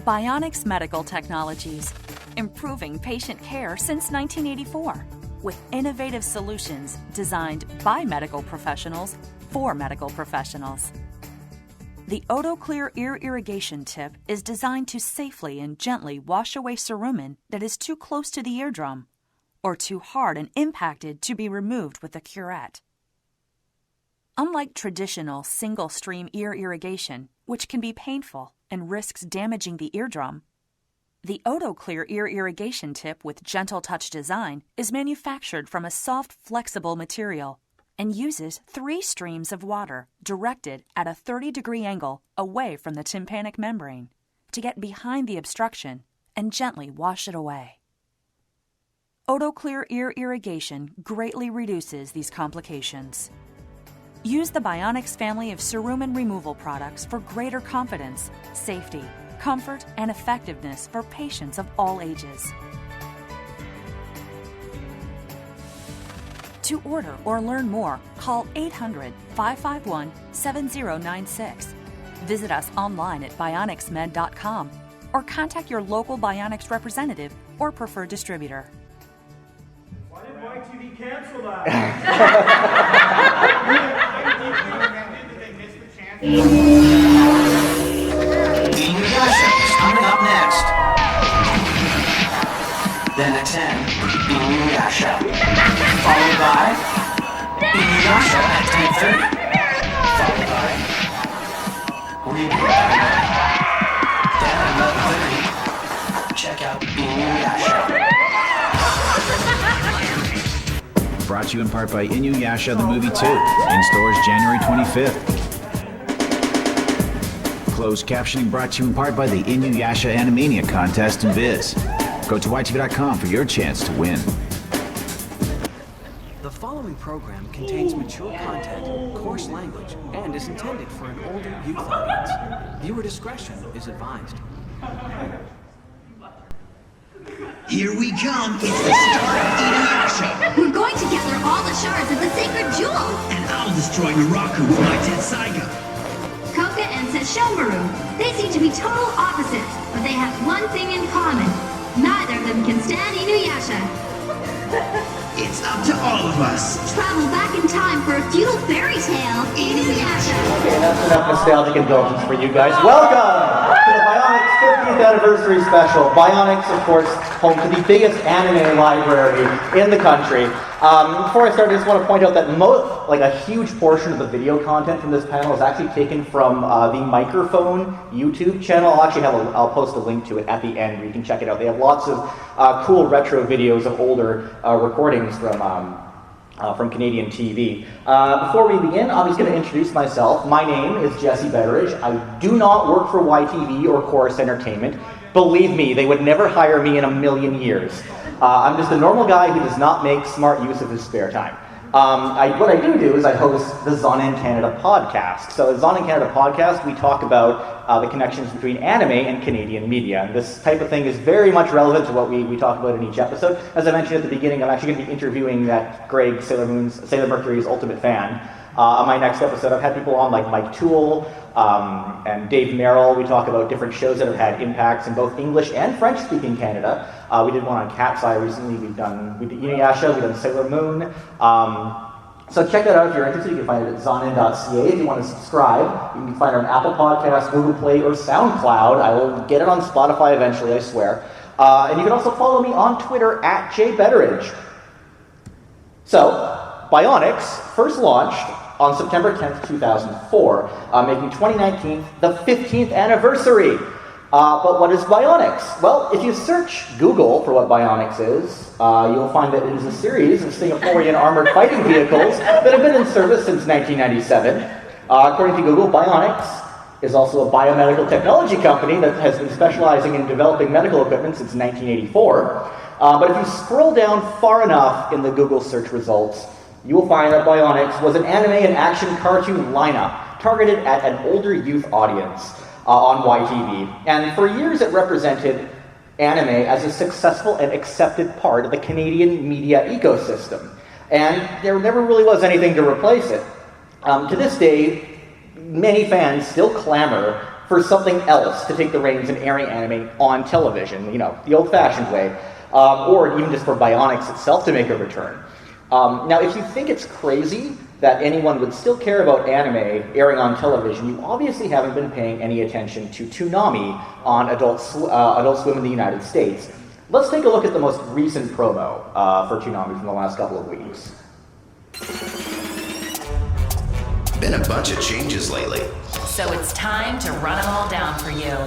Bionix Medical Technologies, improving patient care since 1984, with innovative solutions designed by medical professionals for medical professionals. The OtoClear Ear Irrigation Tip is designed to safely and gently wash away cerumen that is too close to the eardrum or too hard and impacted to be removed with a curette. Unlike traditional single-stream ear irrigation, which can be painful and risks damaging the eardrum, the OtoClear Ear Irrigation Tip with gentle touch design is manufactured from a soft, flexible material and uses 3 streams of water directed at a 30-degree angle away from the tympanic membrane to get behind the obstruction and gently wash it away. OtoClear Ear Irrigation greatly reduces these complications. Use the Bionix family of cerumen removal products for greater confidence, safety, comfort, and effectiveness for patients of all ages. To order or learn more, call 800-551-7096. Visit us online at bionixmed.com or contact your local Bionix representative or preferred distributor. Why did YTV cancel that? Coming up next. Then at 10, Inuyasha. Followed by Inuyasha at 10:30. Followed by Reboot. Then at 11:30, check out Inuyasha. Brought to you in part by Inuyasha the Movie 2, in stores January 25th. Closed captioning brought to you in part by the Inuyasha Animania contest and Viz. Go to YTV.com for your chance to win. The following program contains mature content, coarse language, and is intended for an older youth audience. Viewer discretion is advised. Here we come, it's the start of Inuyasha! We're going to gather all the shards of the sacred jewel! And I'll destroy Naraku with my Tensaiga! Koka and Sesshomaru, they seem to be total opposites, but they have one thing in common. Neither of them can stand Inuyasha. It's up to all of us! Travel back in time for a feudal fairy tale, Inuyasha! Okay, that's enough nostalgic indulgence for you guys. Welcome to the Bionix 50th anniversary special. Bionix, of course, home to the biggest anime library in the country. Before I start, I just want to point out that a huge portion of the video content from this panel is actually taken from the Microphone YouTube channel. I'll post a link to it at the end where you can check it out. They have lots of cool retro videos of older recordings from Canadian TV. Before we begin, I'm just going to introduce myself. My name is Jesse Betteridge. I do not work for YTV or Chorus Entertainment. Believe me, they would never hire me in a million years. I'm just a normal guy who does not make smart use of his spare time. What I do is I host the Zon in Canada podcast. So the Zon in Canada podcast, we talk about the connections between anime and Canadian media. And this type of thing is very much relevant to what we talk about in each episode. As I mentioned at the beginning, I'm actually going to be interviewing that Greg, Sailor Mercury's ultimate fan. On my next episode, I've had people on like Mike Toole and Dave Merrill. We talk about different shows that have had impacts in both English and French-speaking Canada. We did one on Cat's Eye recently. We did Inuyasha. We've done Sailor Moon. So check that out if you're interested. You can find it at zonin.ca. If you want to subscribe, you can find it on Apple Podcasts, Google Play, or SoundCloud. I will get it on Spotify eventually, I swear. And you can also follow me on Twitter at jbetteridge. So, Bionix first launched on September 10th, 2004, making 2019 the 15th anniversary. But what is Bionix? Well, if you search Google for what Bionix is, you'll find that it is a series of Singaporean armored fighting vehicles that have been in service since 1997. According to Google, Bionix is also a biomedical technology company that has been specializing in developing medical equipment since 1984. But if you scroll down far enough in the Google search results, you will find that Bionix was an anime and action cartoon lineup targeted at an older youth audience on YTV. And for years it represented anime as a successful and accepted part of the Canadian media ecosystem. And there never really was anything to replace it. To this day, many fans still clamor for for something else to take the reins in airing anime on television, you know, the old-fashioned way, or even just for Bionix itself to make a return. Now, if you think it's crazy that anyone would still care about anime airing on television, you obviously haven't been paying any attention to Toonami on Adult Swim in the United States. Let's take a look at the most recent promo for Toonami from the last couple of weeks. Been a bunch of changes lately. So it's time to run them all down for you.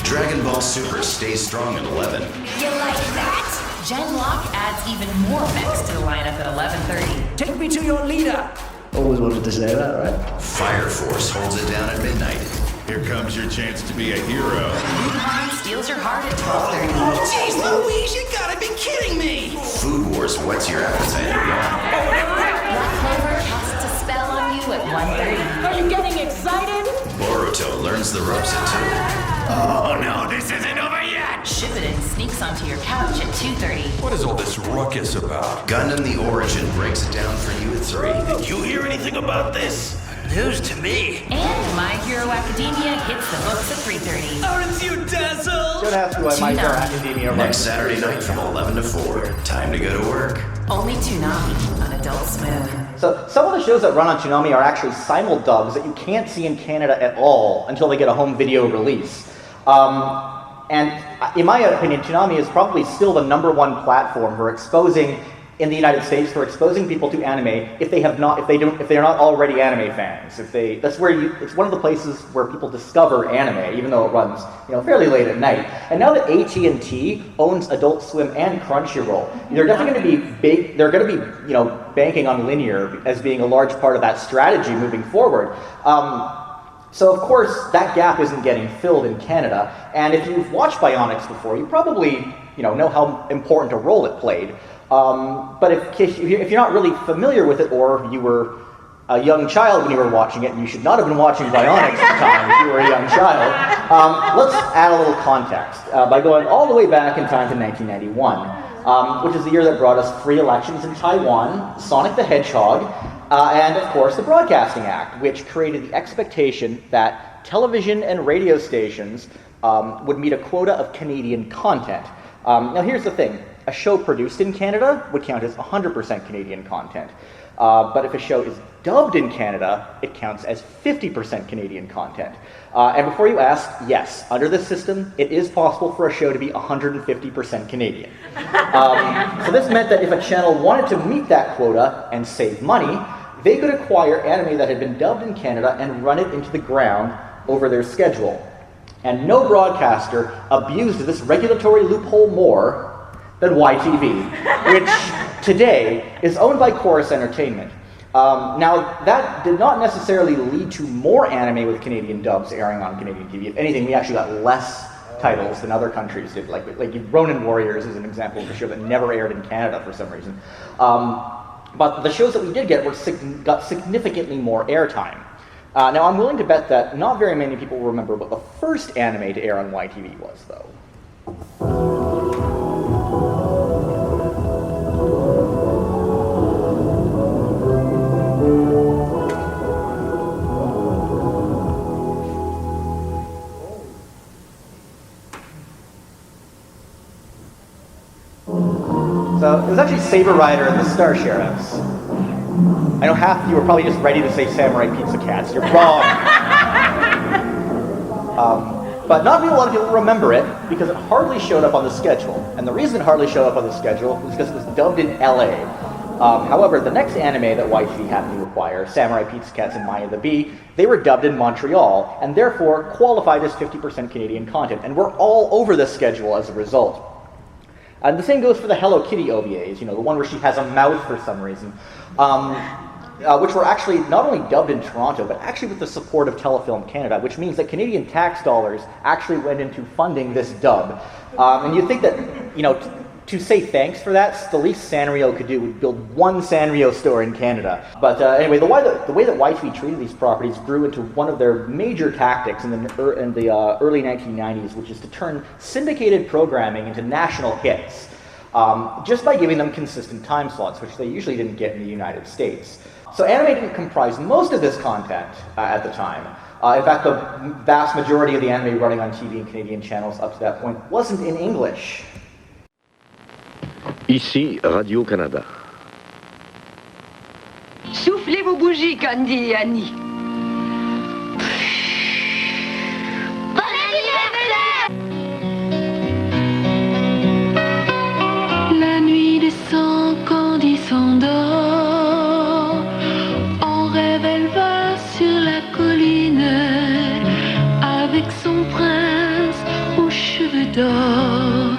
Dragon Ball Super stays strong at 11. You like that? Genlock adds even more mechs to the lineup at 11:30. Take me to your leader! Always wanted to say that, right? Fire Force holds it down at midnight. Here comes your chance to be a hero. Wuhan steals your heart at 12:30. Jeez Louise, you gotta be kidding me! Food Wars whets your appetite at 1. Black Clover casts a spell on you at 1:30. Are you getting excited? Boruto learns the ropes at 2. Oh no, this isn't over yet! Shippuden sneaks onto your couch at 2:30. What is all this ruckus about? Gundam the Origin breaks it down for you at 3. Did you hear anything about this? News to me. And My Hero Academia hits the books at 3:30. Aren't you dazzled? Don't ask me why My Hero Academia Next Saturday night from 11 to 4. Time to go to work. Only Toonami on Adult Swim. So some of the shows that run on Toonami are actually simuldubs that you can't see in Canada at all until they get a home video release. And in my opinion, Toonami is probably still the #1 platform for exposing, in the United States, for exposing people to anime if they're not already anime fans. It's one of the places where people discover anime, even though it runs, you know, fairly late at night. And now that AT&T owns Adult Swim and Crunchyroll, they're definitely going to be they're going to be, you know, banking on linear as being a large part of that strategy moving forward. So of course that gap isn't getting filled in Canada, and if you've watched Bionix before, you probably, you know how important a role it played. But if you're not really familiar with it, or you were a young child when you were watching it, and you should not have been watching Bionix at the time if you were a young child, let's add a little context by going all the way back in time to 1991, which is the year that brought us free elections in Taiwan, Sonic the Hedgehog, and of course the Broadcasting Act, which created the expectation that television and radio stations would meet a quota of Canadian content. Now here's the thing. A show produced in Canada would count as 100% Canadian content. But if a show is dubbed in Canada, it counts as 50% Canadian content. And before you ask, yes, under this system, it is possible for a show to be 150% Canadian. So this meant that if a channel wanted to meet that quota and save money, they could acquire anime that had been dubbed in Canada and run it into the ground over their schedule. And no broadcaster abused this regulatory loophole more than YTV, which today is owned by Chorus Entertainment. Now, that did not necessarily lead to more anime with Canadian dubs airing on Canadian TV. If anything, we actually got less titles than other countries did. Like Ronin Warriors is an example of a show that never aired in Canada for some reason. But the shows that we did get got significantly more airtime. Now, I'm willing to bet that not very many people will remember what the first anime to air on YTV was, though. So it was actually Saber Rider and the Star Sheriffs. I know half of you were probably just ready to say Samurai Pizza Cats. You're wrong. But not really a lot of people remember it because it hardly showed up on the schedule. And the reason it hardly showed up on the schedule was because it was dubbed in LA. However, the next anime that YTV happened to acquire, Samurai Pizza Cats and Maya the Bee, they were dubbed in Montreal and therefore qualified as 50% Canadian content. And we're all over the schedule as a result. And the same goes for the Hello Kitty OVAs, the one where she has a mouth for some reason, which were actually not only dubbed in Toronto, but actually with the support of Telefilm Canada, which means that Canadian tax dollars actually went into funding this dub. And you'd think that, to say thanks for that, the least Sanrio could do would build one Sanrio store in Canada. But anyway, the way that YTV treated these properties grew into one of their major tactics in the early 1990s, which is to turn syndicated programming into national hits, just by giving them consistent time slots, which they usually didn't get in the United States. So anime didn't comprise most of this content at the time, In fact, the vast majority of the anime running on TV and Canadian channels up to that point wasn't in English. Ici, Radio-Canada. Soufflez vos bougies, Candy et Annie. Bon anniversaire! La nuit descend, Candy s'endort. En rêve, elle va sur la colline avec son prince aux cheveux d'or.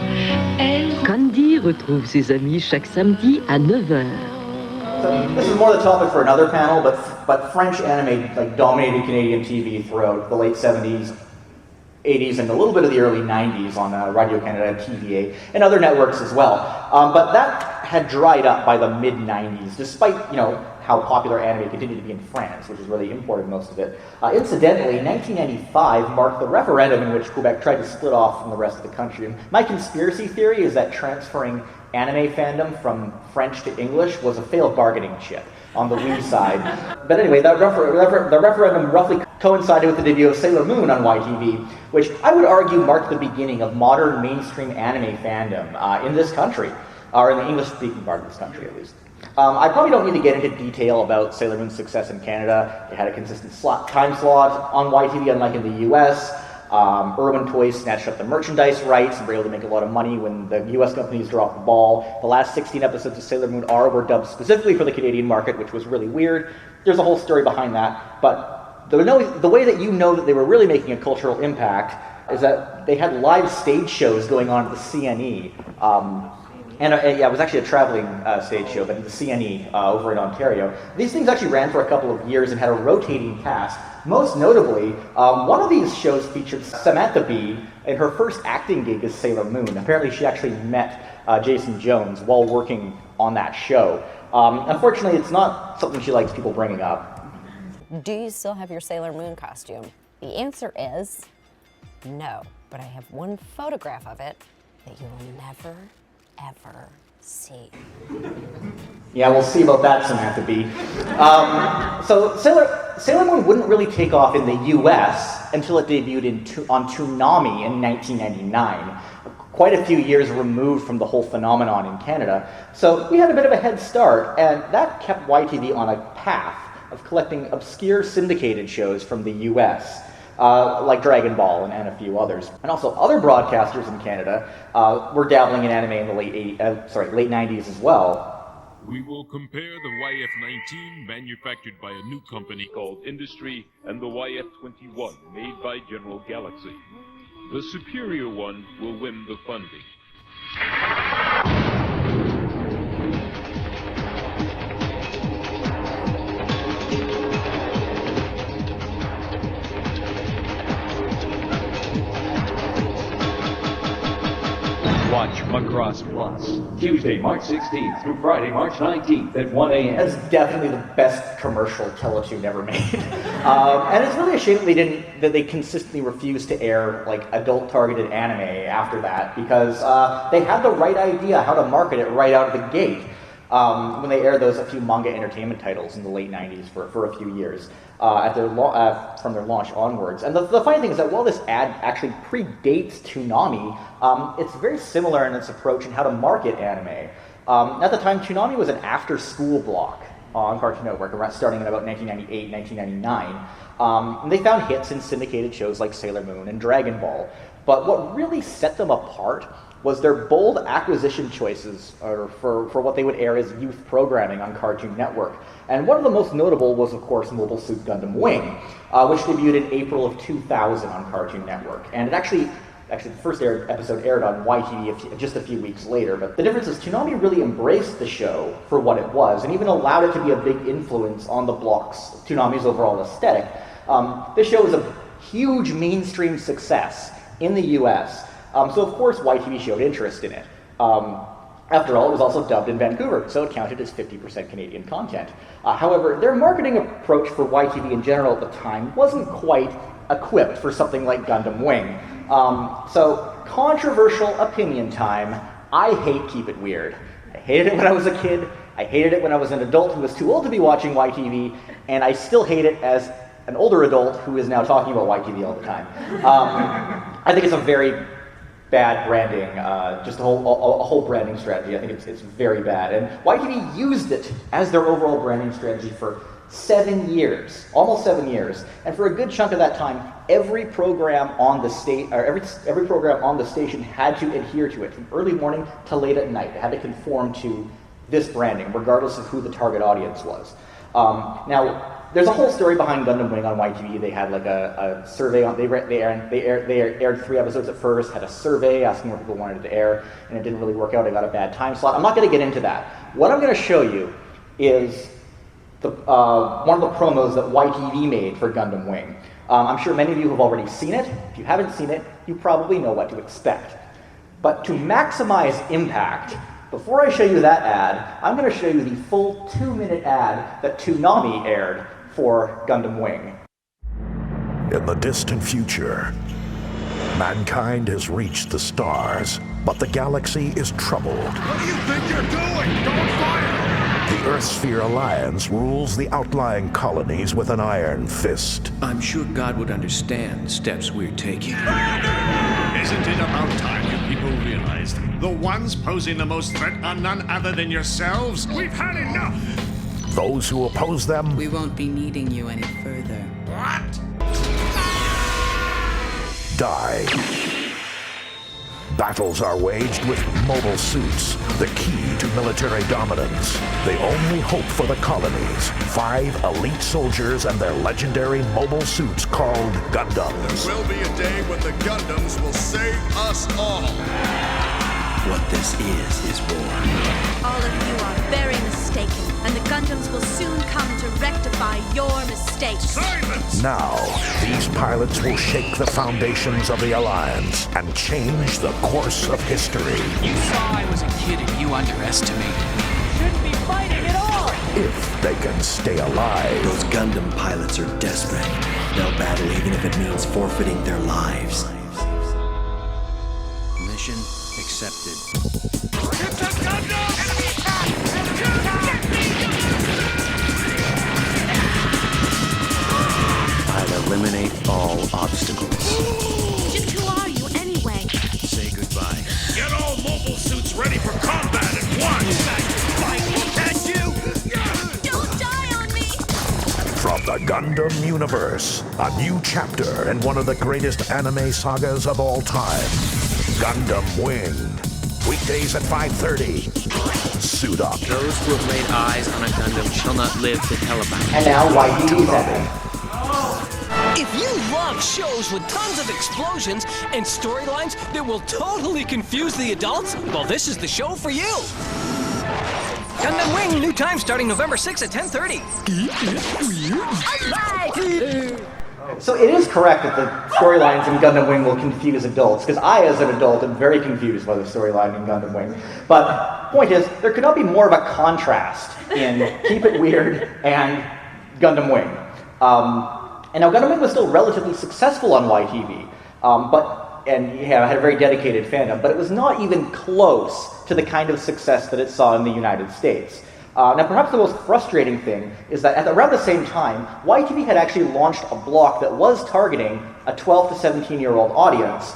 Candy retrouve ses amis chaque samedi à 9h. So this is more the topic for another panel, but French anime dominated Canadian TV throughout the late 70s, 80s, and a little bit of the early 90s on Radio-Canada, TVA, and other networks as well. But that had dried up by the mid-90s, despite, how popular anime continued to be in France, which is where they imported most of it. Incidentally, 1995 marked the referendum in which Quebec tried to split off from the rest of the country. And my conspiracy theory is that transferring anime fandom from French to English was a failed bargaining chip on the we side. But anyway, the referendum roughly coincided with the debut of Sailor Moon on YTV, which I would argue marked the beginning of modern mainstream anime fandom in this country, or in the English-speaking part of this country at least. I probably don't need to get into detail about Sailor Moon's success in Canada. It had a consistent time slot on YTV, unlike in the US. Irwin Toys snatched up the merchandise rights and were able to make a lot of money when the US companies dropped the ball. The last 16 episodes of Sailor Moon R were dubbed specifically for the Canadian market, which was really weird. There's a whole story behind that, but the way that you know that they were really making a cultural impact is that they had live stage shows going on at the CNE. It was actually a traveling stage show, but at the CNE over in Ontario. These things actually ran for a couple of years and had a rotating cast. Most notably, one of these shows featured Samantha Bee in her first acting gig as Sailor Moon. Apparently she actually met Jason Jones while working on that show. Unfortunately, it's not something she likes people bringing up. Do you still have your Sailor Moon costume? The answer is no, but I have one photograph of it that you will never, ever see. Yeah, we'll see about that, Samantha Bee. So Sailor Moon wouldn't really take off in the US until it debuted on Toonami in 1999, quite a few years removed from the whole phenomenon in Canada. So we had a bit of a head start, and that kept YTV on a path of collecting obscure syndicated shows from the US. Like Dragon Ball and a few others. And also other broadcasters in Canada were dabbling in anime in the late 90s as well. We will compare the YF-19 manufactured by a new company called Industry and the YF-21 made by General Galaxy. The superior one will win the funding. Watch Macross Plus, Tuesday, March 16th through Friday, March 19th at 1 a.m. That's definitely the best commercial Teletoon ever made. And it's really a shame that they consistently refused to air adult-targeted anime after that, because they had the right idea how to market it right out of the gate. When they aired a few manga entertainment titles in the late 90s for a few years from their launch onwards. And the funny thing is that while this ad actually predates Toonami, it's very similar in its approach and how to market anime. At the time, Toonami was an after-school block on Cartoon Network, starting in about 1998, 1999. And they found hits in syndicated shows like Sailor Moon and Dragon Ball. But what really set them apart was their bold acquisition choices for what they would air as youth programming on Cartoon Network. And one of the most notable was, of course, Mobile Suit Gundam Wing, which debuted in April of 2000 on Cartoon Network. And it actually the first episode aired on YTV just a few weeks later. But the difference is Toonami really embraced the show for what it was, and even allowed it to be a big influence on the block's, Toonami's overall aesthetic. This show was a huge mainstream success in the US, so of course YTV showed interest in it. After all, it was also dubbed in Vancouver, so it counted as 50% Canadian content. However, their marketing approach for YTV in general at the time wasn't quite equipped for something like Gundam Wing. So, controversial opinion time. I hate Keep It Weird. I hated it when I was a kid, I hated it when I was an adult who was too old to be watching YTV, and I still hate it as an older adult who is now talking about YTV all the time. I think it's a very bad branding, just a whole branding strategy. I think it's very bad. And YTV used it as their overall branding strategy for 7 years, almost 7 years. And for a good chunk of that time, every program on the every program on the station had to adhere to it from early morning to late at night. It had to conform to this branding, regardless of who the target audience was. Now, there's a whole story behind Gundam Wing on YTV. They had like a survey on. They aired 3 episodes at first. Had a survey asking what people wanted to air, and it didn't really work out. I got a bad time slot. I'm not going to get into that. What I'm going to show you is one of the promos that YTV made for Gundam Wing. I'm sure many of you have already seen it. If you haven't seen it, you probably know what to expect. But to maximize impact, before I show you that ad, I'm going to show you the full 2-minute ad that Toonami aired for Gundam Wing. In the distant future, mankind has reached the stars, but the galaxy is troubled. What do you think you're doing? Don't fire! The Earthsphere Alliance rules the outlying colonies with an iron fist. I'm sure God would understand the steps we're taking. Isn't it about time you people realized the ones posing the most threat are none other than yourselves? We've had enough! Those who oppose them... We won't be needing you any further. What? Die. Battles are waged with mobile suits, the key to military dominance. The only hope for the colonies, 5 elite soldiers and their legendary mobile suits called Gundams. There will be a day when the Gundams will save us all. What this is war. All of you are very mistaken, and the Gundams will soon come to rectify your mistakes. Silence! Now, these pilots will shake the foundations of the Alliance and change the course of history. You saw I was a kid and you underestimated me. Shouldn't be fighting at all! If they can stay alive. Those Gundam pilots are desperate. They'll battle even if it means forfeiting their lives. Mission accepted. It's a Gundam! Enemy attack! I'll eliminate all obstacles. Just who are you anyway? Say goodbye. Get all mobile suits ready for combat at once! Can you? Don't die on me! From the Gundam universe, a new chapter in one of the greatest anime sagas of all time. Gundam Wing. Weekdays at 5:30. Suit up. Those who have laid eyes on a Gundam shall not live to tell about it. And now YTV 7. If you love shows with tons of explosions and storylines that will totally confuse the adults, well, this is the show for you. Gundam Wing, new time starting November 6th at 10:30. So it is correct that the storylines in Gundam Wing will confuse adults, because I, as an adult, am very confused by the storyline in Gundam Wing. But point is, there could not be more of a contrast in Keep It Weird and Gundam Wing. And now Gundam Wing was still relatively successful on YTV, and had a very dedicated fandom, but it was not even close to the kind of success that it saw in the United States. Now, perhaps the most frustrating thing is that around the same time, YTV had actually launched a block that was targeting a 12 to 17-year-old audience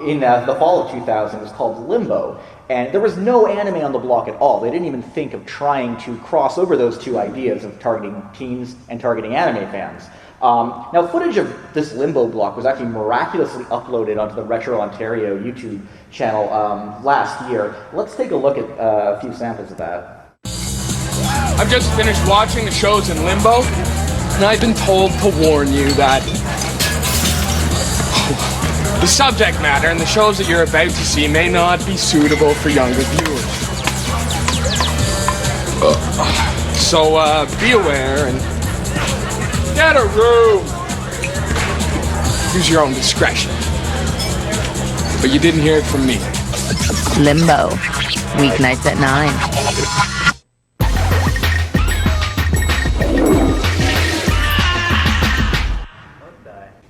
in the fall of 2000. It was called Limbo, and there was no anime on the block at all. They didn't even think of trying to cross over those two ideas of targeting teens and targeting anime fans. Now, footage of this Limbo block was actually miraculously uploaded onto the Retro Ontario YouTube channel last year. Let's take a look at a few samples of that. I've just finished watching the shows in Limbo, and I've been told to warn you that the subject matter and the shows that you're about to see may not be suitable for younger viewers. So be aware and get a room. Use your own discretion. But you didn't hear it from me. Limbo, weeknights at 9.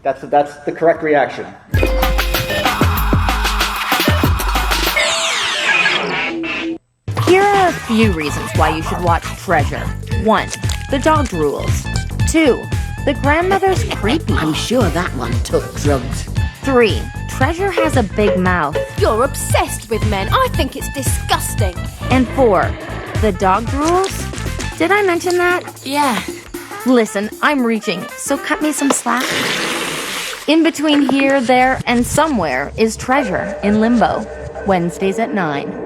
That's the correct reaction. Here are a few reasons why you should watch Treasure. 1. The dog rules. 2. The grandmother's creepy. I'm sure that one took drugs. 3. Treasure has a big mouth. You're obsessed with men. I think it's disgusting. And 4. The dog drools? Did I mention that? Yeah. Listen, I'm reaching, so cut me some slack. In between here, there, and somewhere is Treasure in Limbo. Wednesdays at 9.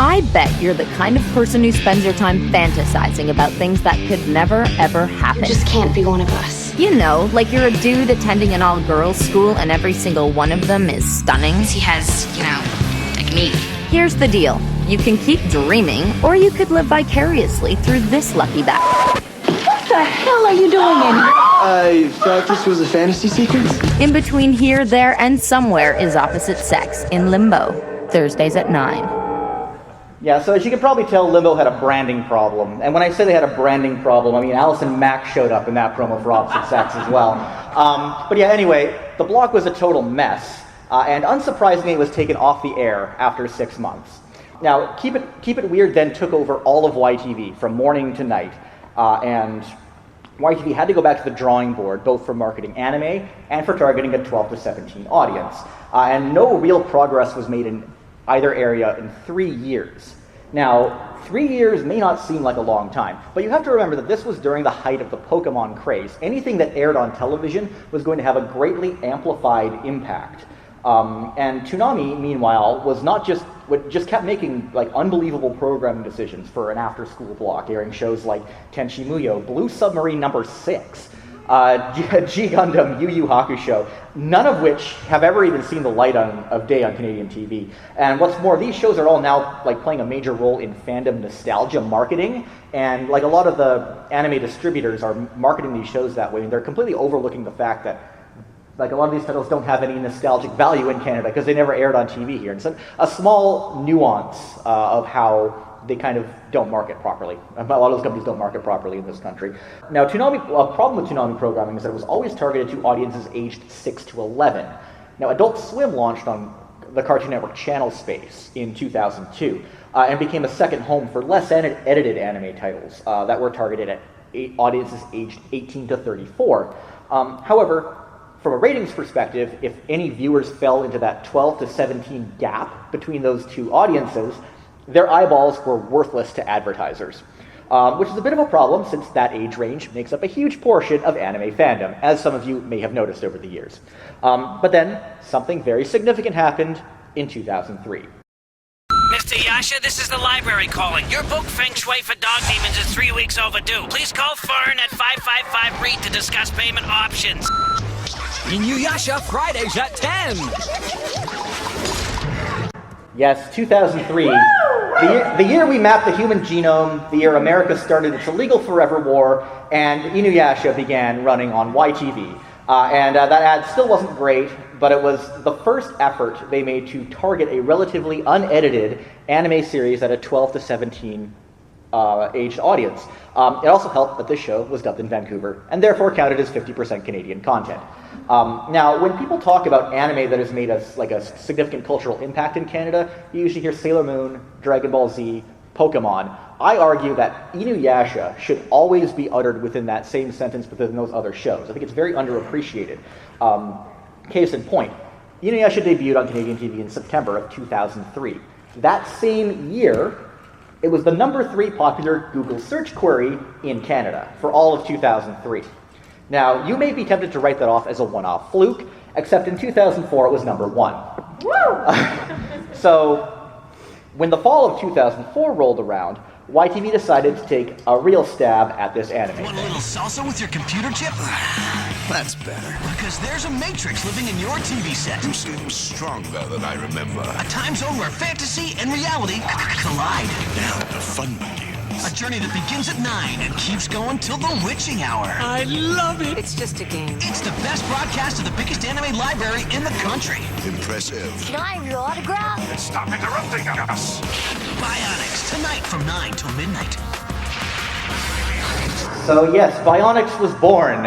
I bet you're the kind of person who spends your time fantasizing about things that could never, ever happen. You just can't be one of us. You know, like you're a dude attending an all-girls school and every single one of them is stunning. He has, technique. Here's the deal. You can keep dreaming, or you could live vicariously through this lucky bag. What the hell are you doing in here? I thought this was a fantasy sequence. In between here, there, and somewhere is Opposite Sex in Limbo. Thursdays at 9. Yeah, so as you can probably tell, Limbo had a branding problem. And when I say they had a branding problem, I mean Allison Mack showed up in that promo for Opposite Sex as well. But yeah, anyway, the blog was a total mess. And unsurprisingly, it was taken off the air after 6 months. Now, Keep It Weird then took over all of YTV from morning to night. And YTV had to go back to the drawing board, both for marketing anime and for targeting a 12 to 17 audience. And no real progress was made in either area in 3 years. Now, 3 years may not seem like a long time, but you have to remember that this was during the height of the Pokemon craze. Anything that aired on television was going to have a greatly amplified impact. And Toonami, meanwhile, just kept making unbelievable programming decisions for an after-school block, airing shows like Tenchi Muyo, Blue Submarine No. 6, G Gundam, Yu Yu Hakusho, none of which have ever even seen the light of day on Canadian TV. And what's more, these shows are all now playing a major role in fandom nostalgia marketing, and a lot of the anime distributors are marketing these shows that way, and they're completely overlooking the fact that a lot of these titles don't have any nostalgic value in Canada because they never aired on TV here. And so a small nuance of how they kind of don't market properly. A lot of those companies don't market properly in this country. Now, a problem with Toonami programming is that it was always targeted to audiences aged 6 to 11. Now, Adult Swim launched on the Cartoon Network channel space in 2002 and became a second home for less edited anime titles that were targeted at audiences aged 18 to 34. However, from a ratings perspective, if any viewers fell into that 12 to 17 gap between those two audiences, their eyeballs were worthless to advertisers, which is a bit of a problem since that age range makes up a huge portion of anime fandom, as some of you may have noticed over the years. But then, something very significant happened in 2003. Mr. Yasha, this is the library calling. Your book, Feng Shui for Dog Demons, is 3 weeks overdue. Please call Fern at 555-READ to discuss payment options. Inuyasha, Fridays at 10! Yes, 2003. The year we mapped the human genome, the year America started its illegal forever war, and Inuyasha began running on YTV. And that ad still wasn't great, but it was the first effort they made to target a relatively unedited anime series at a 12 to 17 aged audience. It also helped that this show was dubbed in Vancouver, and therefore counted as 50% Canadian content. Now, when people talk about anime that has made a significant cultural impact in Canada, you usually hear Sailor Moon, Dragon Ball Z, Pokemon. I argue that Inuyasha should always be uttered within that same sentence within those other shows. I think it's very underappreciated. Case in point, Inuyasha debuted on Canadian TV in September of 2003. That same year, it was the number 3 popular Google search query in Canada for all of 2003. Now, you may be tempted to write that off as a one-off fluke, except in 2004 it was number 1. Woo! So, when the fall of 2004 rolled around, YTV decided to take a real stab at this anime. Want a little salsa with your computer chip? That's better. Because there's a matrix living in your TV set. You seem stronger than I remember. A time zone where fantasy and reality collide. Now the fun begins. A journey that begins at 9 and keeps going till the witching hour. I love it. It's just a game. It's the best broadcast of the biggest anime library in the country. Impressive. Can I have your autograph? And stop interrupting us. Bionix, tonight from 9 till midnight. So yes, Bionix was born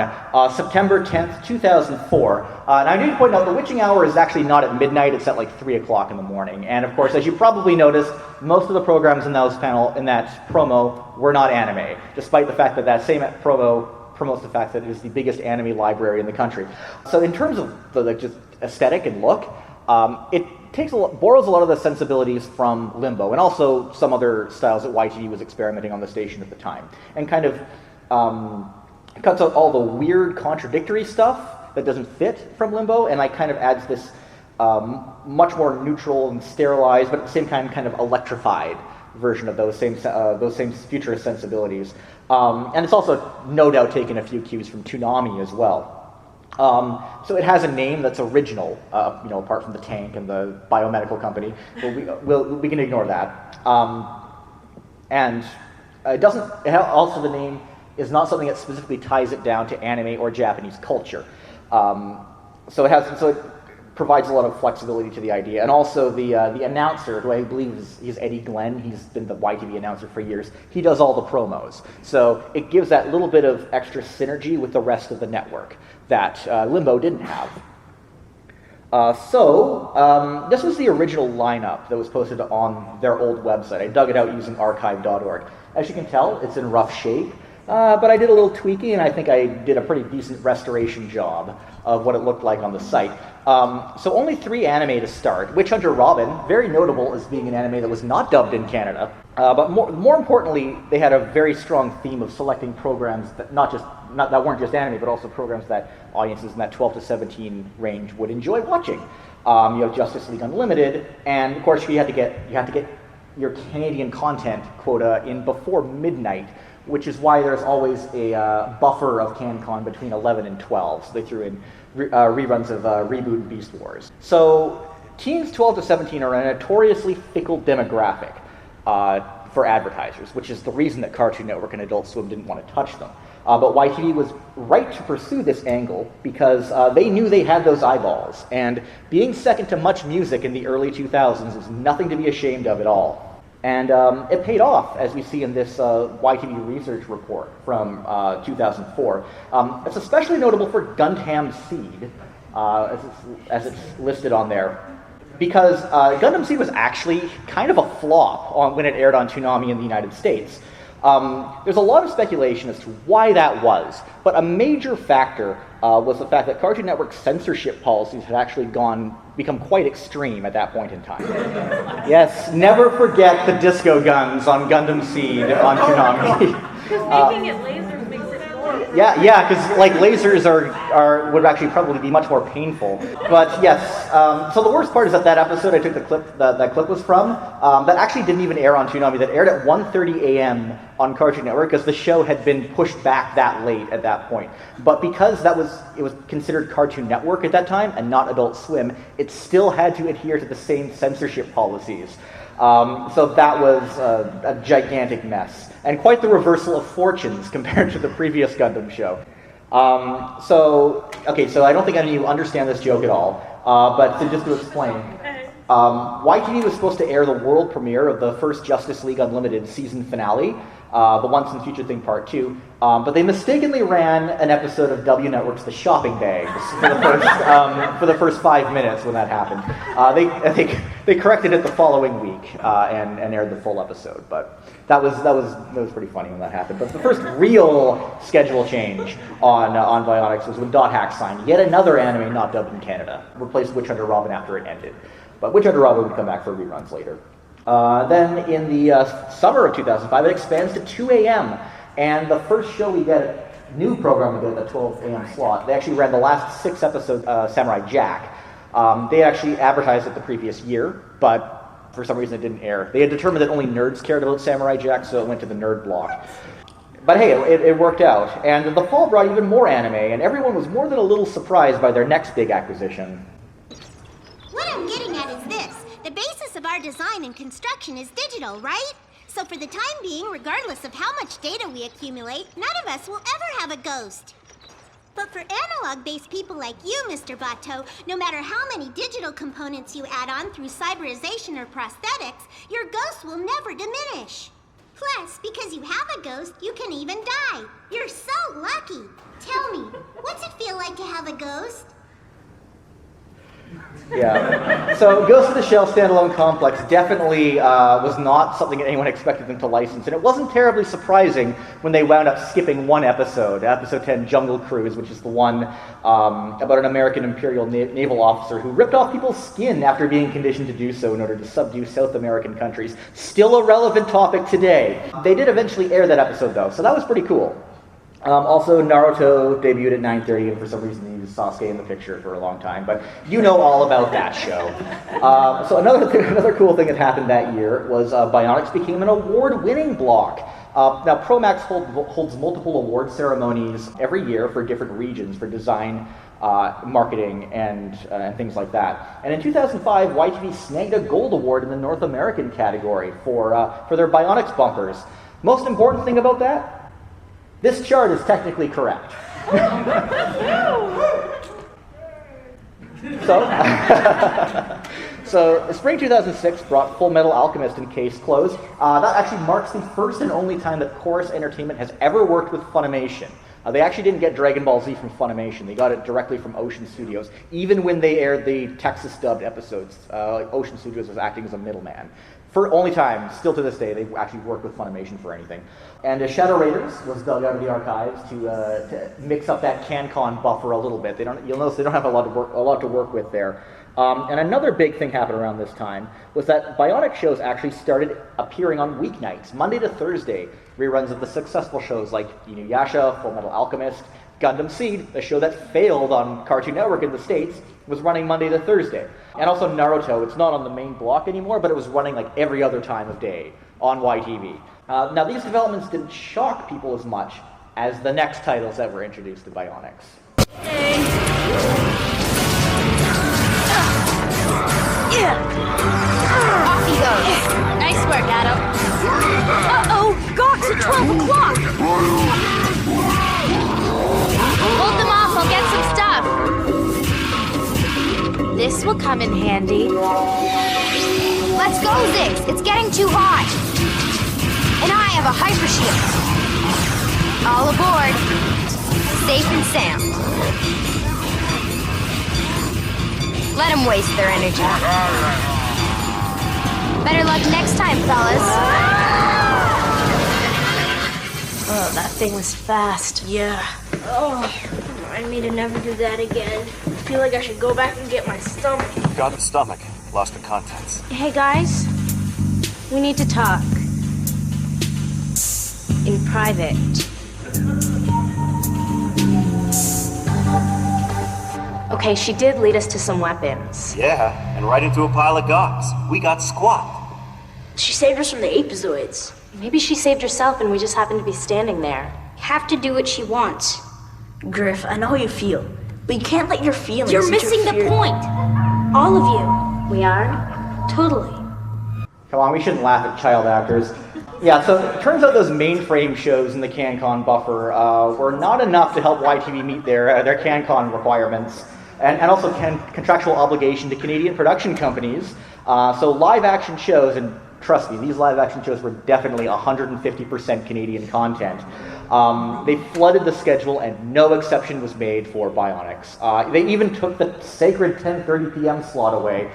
September 10th, 2004. And I need to point out the witching hour is actually not at midnight, it's at like 3 o'clock in the morning. And of course, as you probably noticed, most of the programs in that promo were not anime, despite the fact that that same promo promotes the fact that it is the biggest anime library in the country. So in terms of the just aesthetic and look, it borrows a lot of the sensibilities from Limbo, and also some other styles that YTV was experimenting on the station at the time, and kind of cuts out all the weird, contradictory stuff that doesn't fit from Limbo, and kind of adds this much more neutral and sterilized, but at the same time kind of electrified version of those same futurist sensibilities. And it's also no doubt taken a few cues from Toonami as well. So it has a name that's original, apart from the tank and the biomedical company. We can ignore that. And it doesn't. Also, the name is not something that specifically ties it down to anime or Japanese culture. So it provides a lot of flexibility to the idea. And also the announcer, who I believe is Eddie Glenn, he's been the YTV announcer for years, he does all the promos. So it gives that little bit of extra synergy with the rest of the network that Limbo didn't have. This was the original lineup that was posted on their old website. I dug it out using archive.org. As you can tell, it's in rough shape. But I did a little tweaking, and I think I did a pretty decent restoration job of what it looked like on the site. So only 3 anime to start. Witch Hunter Robin, very notable as being an anime that was not dubbed in Canada. But more importantly, they had a very strong theme of selecting programs that that weren't just anime, but also programs that audiences in that 12 to 17 range would enjoy watching. You have Justice League Unlimited, and of course you have to get your Canadian content quota in before midnight, which is why there's always a buffer of CanCon between 11 and 12. So they threw in reruns of Reboot and Beast Wars. So teens 12 to 17 are a notoriously fickle demographic for advertisers, which is the reason that Cartoon Network and Adult Swim didn't want to touch them. But YTV was right to pursue this angle because they knew they had those eyeballs. And being second to Much Music in the early 2000s was nothing to be ashamed of at all. And it paid off, as we see in this YTV research report from 2004. It's especially notable for Gundam Seed, as it's listed on there, because Gundam Seed was actually kind of a flop when it aired on Toonami in the United States. There's a lot of speculation as to why that was, but a major factor was the fact that Cartoon Network's censorship policies had actually become quite extreme at that point in time. Yes, never forget the disco guns on Gundam Seed on Toonami. Because making it lasers makes it more. Yeah, because lasers would actually probably be much more painful. But yes, so the worst part is that episode I took that clip was from, that actually didn't even air on Toonami. That aired at 1:30 a.m. on Cartoon Network because the show had been pushed back that late at that point. But because it was considered Cartoon Network at that time and not Adult Swim, it still had to adhere to the same censorship policies. So that was a gigantic mess, and quite the reversal of fortunes compared to the previous Gundam show. So I don't think any of you understand this joke at all, but just to explain, YTV was supposed to air the world premiere of the first Justice League Unlimited season finale, the Once and Future Thing Part 2, but they mistakenly ran an episode of W Network's The Shopping Bags for the first 5 minutes when that happened. They corrected it the following week and aired the full episode, but that was pretty funny when that happened. But the first real schedule change on Bionix was when Dot Hack signed yet another anime not dubbed in Canada, replaced Witch Hunter Robin after it ended. But Witch Hunter Robin would come back for reruns later. Then in the summer of 2005, it expands to 2 a.m. And the first show we get, new program we get at the 12 a.m. slot, they actually ran the last 6 episodes, Samurai Jack. They actually advertised it the previous year, but for some reason it didn't air. They had determined that only nerds cared about Samurai Jack, so it went to the nerd block. But hey, it worked out. And the fall brought even more anime, and everyone was more than a little surprised by their next big acquisition. What I'm getting at is this. The basis of our design and construction is digital, right? So for the time being, regardless of how much data we accumulate, none of us will ever have a ghost. But for analog-based people like you, Mr. Bateau, no matter how many digital components you add on through cyberization or prosthetics, your ghost will never diminish. Plus, because you have a ghost, you can even die. You're so lucky. Tell me, what's it feel like to have a ghost? Yeah. So Ghost of the Shell standalone complex definitely was not something that anyone expected them to license, and it wasn't terribly surprising when they wound up skipping one episode, episode 10, Jungle Cruise, which is the one about an American Imperial naval officer who ripped off people's skin after being conditioned to do so in order to subdue South American countries. Still a relevant topic today. They did eventually air that episode, though, so that was pretty cool. Also, Naruto debuted at 9:30, and for some reason he used Sasuke in the picture for a long time, but you know all about that show. So another cool thing that happened that year was Bionix became an award-winning block. Now, Promax holds multiple award ceremonies every year for different regions, for design, marketing, and things like that. And in 2005, YTV snagged a gold award in the North American category for their Bionix bumpers. Most important thing about that? This chart is technically correct. So spring 2006 brought Full Metal Alchemist in case close. That actually marks the first and only time that Chorus Entertainment has ever worked with Funimation. They actually didn't get Dragon Ball Z from Funimation. They got it directly from Ocean Studios. Even when they aired the Texas dubbed episodes, Ocean Studios was acting as a middleman. For only time, still to this day, they actually worked with Funimation for anything. And Shadow Raiders was dug out of the archives to mix up that CanCon buffer a little bit. You'll notice they don't have a lot to work with there. And another big thing happened around this time was that Bionic shows actually started appearing on weeknights, Monday to Thursday, reruns of the successful shows like Inuyasha, Full Metal Alchemist, Gundam Seed, the show that failed on Cartoon Network in the States, was running Monday to Thursday. And also Naruto, it's not on the main block anymore, but it was running like every other time of day on YTV. Now these developments didn't shock people as much as the next titles that were introduced to Bionix. Off he goes. Nice work, Adam. Uh-oh! Gox at 12 o'clock! Hold them off, I'll get some stuff. This will come in handy. Let's go, Zix! It's getting too hot! And I have a hyper shield. All aboard. Safe and sound. Let them waste their energy. Better luck next time, fellas. Oh, that thing was fast. Yeah. Oh, remind me to never do that again. I feel like I should go back and get my stomach. Got the stomach. Lost the contents. Hey, guys. We need to talk. In private. Okay, she did lead us to some weapons. Yeah, and right into a pile of gox. We got squat. She saved us from the apezoids. Maybe she saved herself and we just happened to be standing there. Have to do what she wants. Griff, I know how you feel, but you can't let your feelings You're missing the point. All of you. We are? Totally. Come on, we shouldn't laugh at child actors. Yeah, so it turns out those mainframe shows in the CanCon buffer were not enough to help YTV meet their CanCon requirements, and also contractual obligation to Canadian production companies. So live action shows, and trust me, these live action shows were definitely 150% Canadian content. They flooded the schedule and no exception was made for Bionix. They even took the sacred 10:30 p.m. slot away.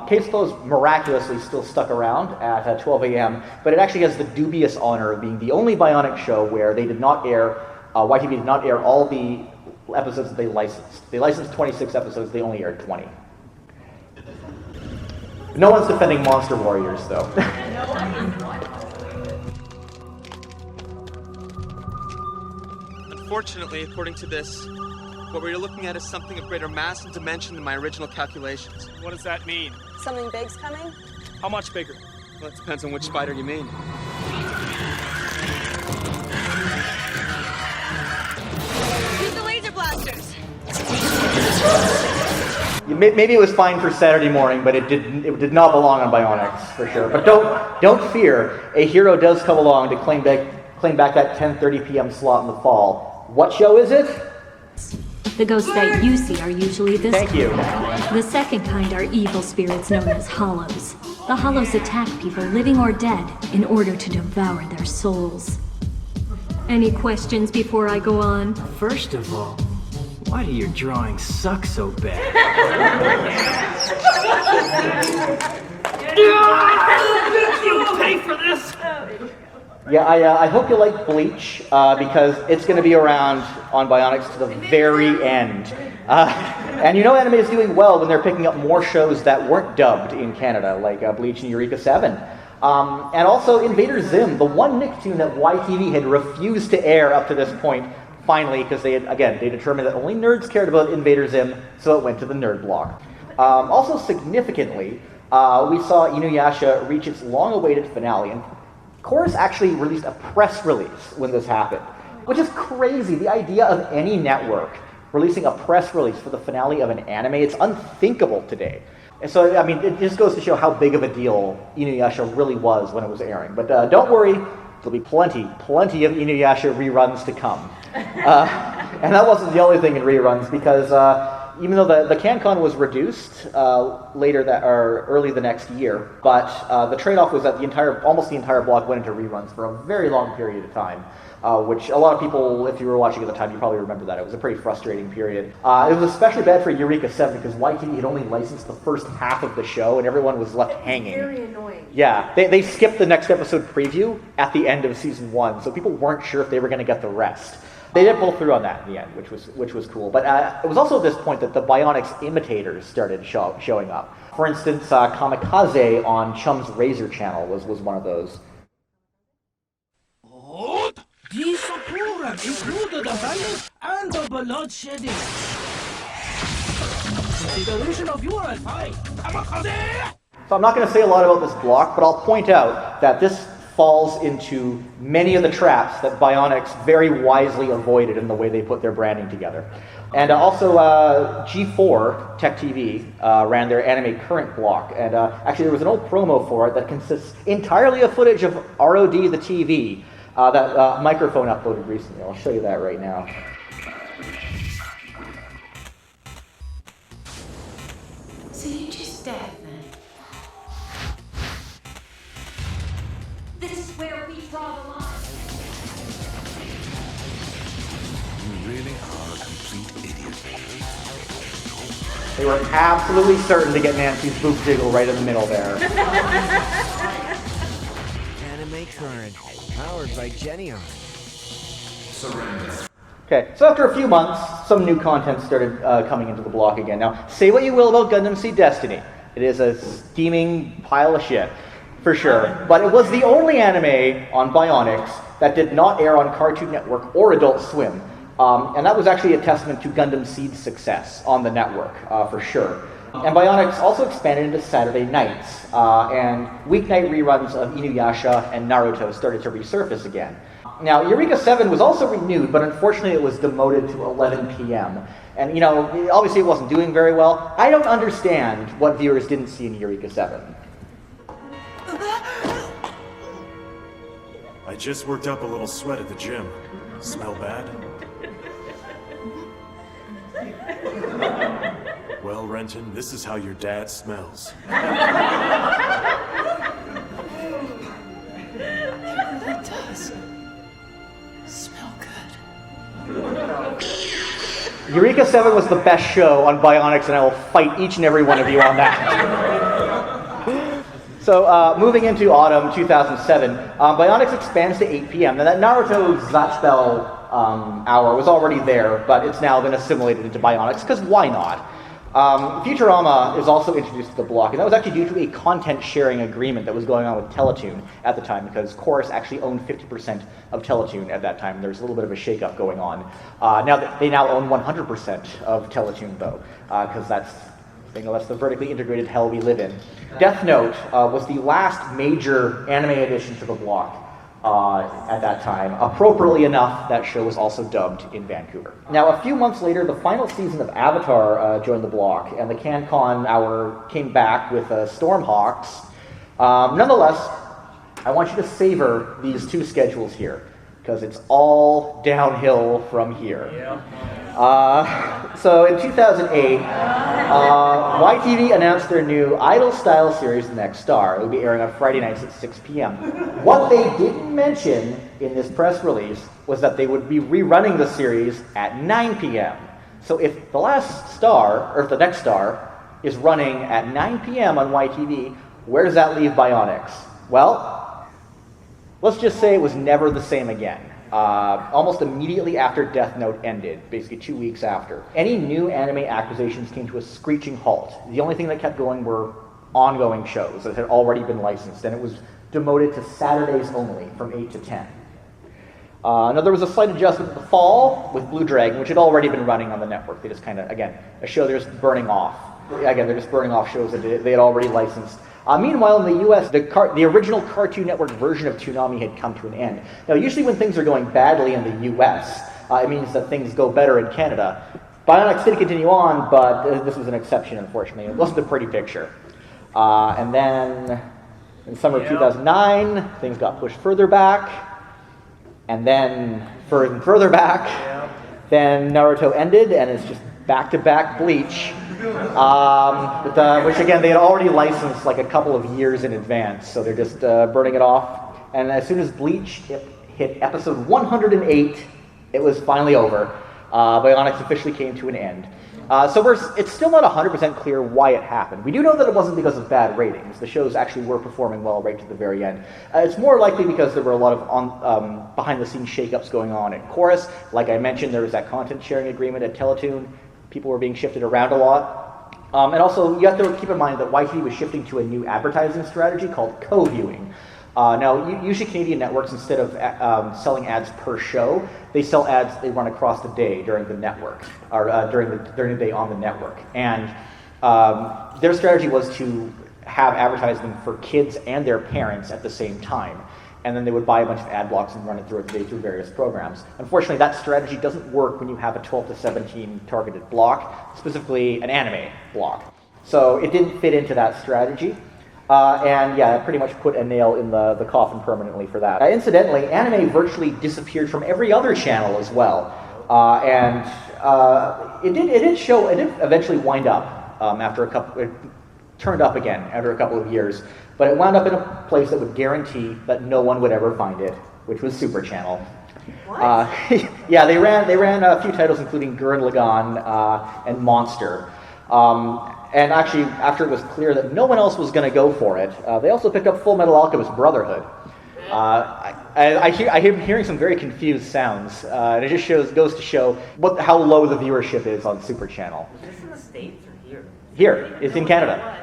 Case Closed miraculously still stuck around at 12 a.m., but it actually has the dubious honor of being the only Bionic show where they did not air, YTV did not air all the episodes that they licensed. They licensed 26 episodes, they only aired 20. No one's defending Monster Warriors, though. Unfortunately, according to this, what we're looking at is something of greater mass and dimension than my original calculations. What does that mean? Something big's coming? How much bigger? Well, it depends on which spider you mean. Use the laser blasters. Maybe it was fine for Saturday morning, but it did not belong on Bionix, for sure. But don't fear, a hero does come along to claim back that 10:30 p.m. slot in the fall. What show is it? The ghosts that you see are usually this Thank you. The second kind are evil spirits known as hollows. The hollows attack people, living or dead, in order to devour their souls. Any questions before I go on? First of all, Why do your drawings suck so bad? You pay for this? Yeah, I hope you like Bleach, because it's going to be around on Bionix to the very end. And you know anime is doing well when they're picking up more shows that weren't dubbed in Canada, like Bleach and Eureka 7. And also Invader Zim, the one Nicktoon that YTV had refused to air up to this point, finally, because they determined that only nerds cared about Invader Zim, so it went to the nerd block. Also significantly, we saw Inuyasha reach its long-awaited finale, and Chorus actually released a press release when this happened, which is crazy. The idea of any network releasing a press release for the finale of an anime, it's unthinkable today. And so, I mean, it just goes to show how big of a deal Inuyasha really was when it was airing. But don't worry, there'll be plenty of Inuyasha reruns to come. And that wasn't the only thing in reruns, because even though the CanCon was reduced early the next year, but the trade-off was that almost the entire block went into reruns for a very long period of time, which a lot of people, if you were watching at the time, you probably remember that. It was a pretty frustrating period. It was especially bad for Eureka 7 because YTV had only licensed the first half of the show, and everyone was left hanging. Very annoying. Yeah, they skipped the next episode preview at the end of season 1, so people weren't sure if they were going to get the rest. They did pull through on that in the end, which was cool. But it was also at this point that the Bionix imitators started showing up. For instance, Kamikaze on Chum's Razor channel was one of those. These programs include the violence and the bloodshedding. Consideration of your advice, Kamikaze! So I'm not going to say a lot about this block, but I'll point out that this falls into many of the traps that Bionix very wisely avoided in the way they put their branding together. And also G4 Tech TV ran their Anime Current block, and actually there was an old promo for it that consists entirely of footage of ROD the TV that Microphone uploaded recently. I'll show you that right now. So you just dead then? This is where we draw the line. You really are a complete idiot. They were absolutely certain to get Nancy's boob jiggle right in the middle there. Anime Current, powered by Genion. Surrender. Okay, so after a few months, some new content started coming into the block again. Now, say what you will about Gundam Seed Destiny. It is a steaming pile of shit, for sure. But it was the only anime on Bionix that did not air on Cartoon Network or Adult Swim. And that was actually a testament to Gundam Seed's success on the network, for sure. And Bionix also expanded into Saturday nights, and weeknight reruns of Inuyasha and Naruto started to resurface again. Now, Eureka 7 was also renewed, but unfortunately it was demoted to 11 p.m. And, you know, obviously it wasn't doing very well. I don't understand what viewers didn't see in Eureka 7. I just worked up a little sweat at the gym. Smell bad? Well, Renton, this is how your dad smells. It really does smell good. Eureka 7 was the best show on Bionix, and I will fight each and every one of you on that. So, moving into autumn 2007, Bionix expands to 8 p.m. Now, that Naruto Zatspell hour was already there, but it's now been assimilated into Bionix, because why not? Futurama is also introduced to the block, and that was actually due to a content-sharing agreement that was going on with Teletoon at the time, because Chorus actually owned 50% of Teletoon at that time. There's a little bit of a shake-up going on. They now own 100% of Teletoon, though, because that's the vertically integrated hell we live in. Death Note was the last major anime addition to the block at that time. Appropriately enough, that show was also dubbed in Vancouver. Now, a few months later, the final season of Avatar joined the block, and the CanCon hour came back with Stormhawks. Nonetheless, I want you to savor these two schedules here, because it's all downhill from here. So in 2008, YTV announced their new Idol-style series, The Next Star. It would be airing on Friday nights at 6 p.m. What they didn't mention in this press release was that they would be rerunning the series at 9 p.m. So if the last star, or if the next star, is running at 9 p.m. on YTV, where does that leave Bionix? Well, let's just say it was never the same again. Almost immediately after Death Note ended, basically 2 weeks after, any new anime acquisitions came to a screeching halt. The only thing that kept going were ongoing shows that had already been licensed, and it was demoted to Saturdays only from 8 to 10. Now there was a slight adjustment in the fall with Blue Dragon, which had already been running on the network. They just kind of, again, a show they're just burning off. Again, they're just burning off shows that they had already licensed. Meanwhile, in the US, the original Cartoon Network version of Toonami had come to an end. Now, usually when things are going badly in the US, it means that things go better in Canada. Bionix did continue on, but this was an exception, unfortunately. It wasn't a pretty picture. And then, in summer of 2009, things got pushed further back. And then further back, then Naruto ended, and it's just back-to-back Bleach, which again, they had already licensed like a couple of years in advance, so they're just burning it off. And as soon as Bleach hit episode 108, it was finally over. Bionix officially came to an end. So it's still not 100% clear why it happened. We do know that it wasn't because of bad ratings. The shows actually were performing well right to the very end. It's more likely because there were a lot of behind-the-scenes shakeups going on at Chorus. Like I mentioned, there was that content-sharing agreement at Teletoon. People were being shifted around a lot. And also, you have to keep in mind that YTV was shifting to a new advertising strategy called co-viewing. Now, usually Canadian networks, instead of selling ads per show, they sell ads they run across the day during the network, or during the day on the network. And their strategy was to have advertising for kids and their parents at the same time. And then they would buy a bunch of ad blocks and run it through various programs. Unfortunately, that strategy doesn't work when you have a 12 to 17 targeted block, specifically an anime block. So it didn't fit into that strategy. And yeah, it pretty much put a nail in the coffin permanently for that. Incidentally, anime virtually disappeared from every other channel as well. It did eventually wind up after a couple, it turned up again after a couple of years, but it wound up in a place that would guarantee that no one would ever find it, which was Super Channel. What? Yeah, they ran a few titles including Gurren Lagann and Monster. And actually, after it was clear that no one else was going to go for it, they also picked up Full Metal Alchemist Brotherhood. I'm hearing some very confused sounds, and it just goes to show how low the viewership is on Super Channel. Is this in the States or here? Here, it's in Canada.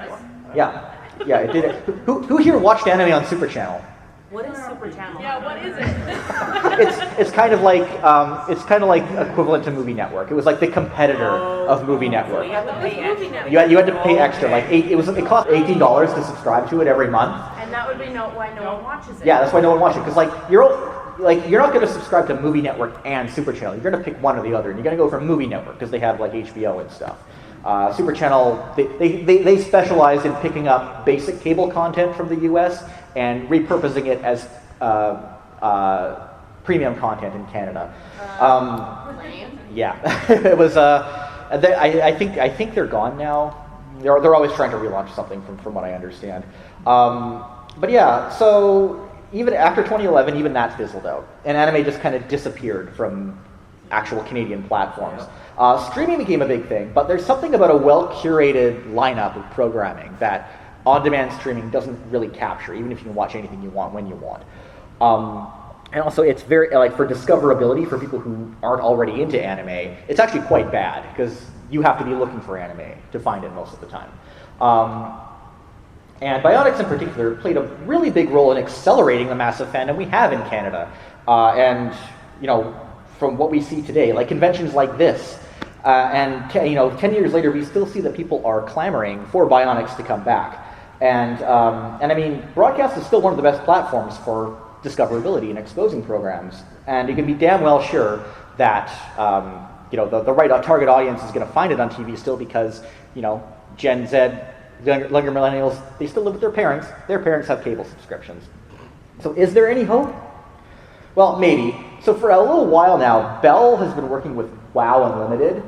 Yeah, it did. Who here watched anime on Super Channel? What is Super Channel? Yeah, what is it? It's kind of like equivalent to Movie Network. It was like the competitor of Movie Network. You had to pay extra. You had to pay extra. It cost $18 to subscribe to it every month. And that would be why no one watches it. Yeah, that's why no one watches it, because you're not going to subscribe to Movie Network and Super Channel. You're going to pick one or the other, and you're going to go for Movie Network because they have like HBO and stuff. Super Channel, they specialize in picking up basic cable content from the U.S. and repurposing it as premium content in Canada. Yeah, it was. I think they're gone now. They're always trying to relaunch something from what I understand. But yeah, so even after 2011, even that fizzled out, and anime just kind of disappeared from actual Canadian platforms. Streaming became a big thing, but there's something about a well-curated lineup of programming that on-demand streaming doesn't really capture, even if you can watch anything you want when you want. And also, it's very, for discoverability for people who aren't already into anime, it's actually quite bad, because you have to be looking for anime to find it most of the time. And Bionix in particular played a really big role in accelerating the massive fandom we have in Canada. And, from what we see today, like conventions like this, and 10 years later, we still see that people are clamoring for Bionix to come back. And I mean, broadcast is still one of the best platforms for discoverability and exposing programs. And you can be damn well sure that the right target audience is going to find it on TV still, because Gen Z, younger millennials, they still live with their parents. Their parents have cable subscriptions. So is there any hope? Well, maybe. So for a little while now, Bell has been working with WoW Unlimited,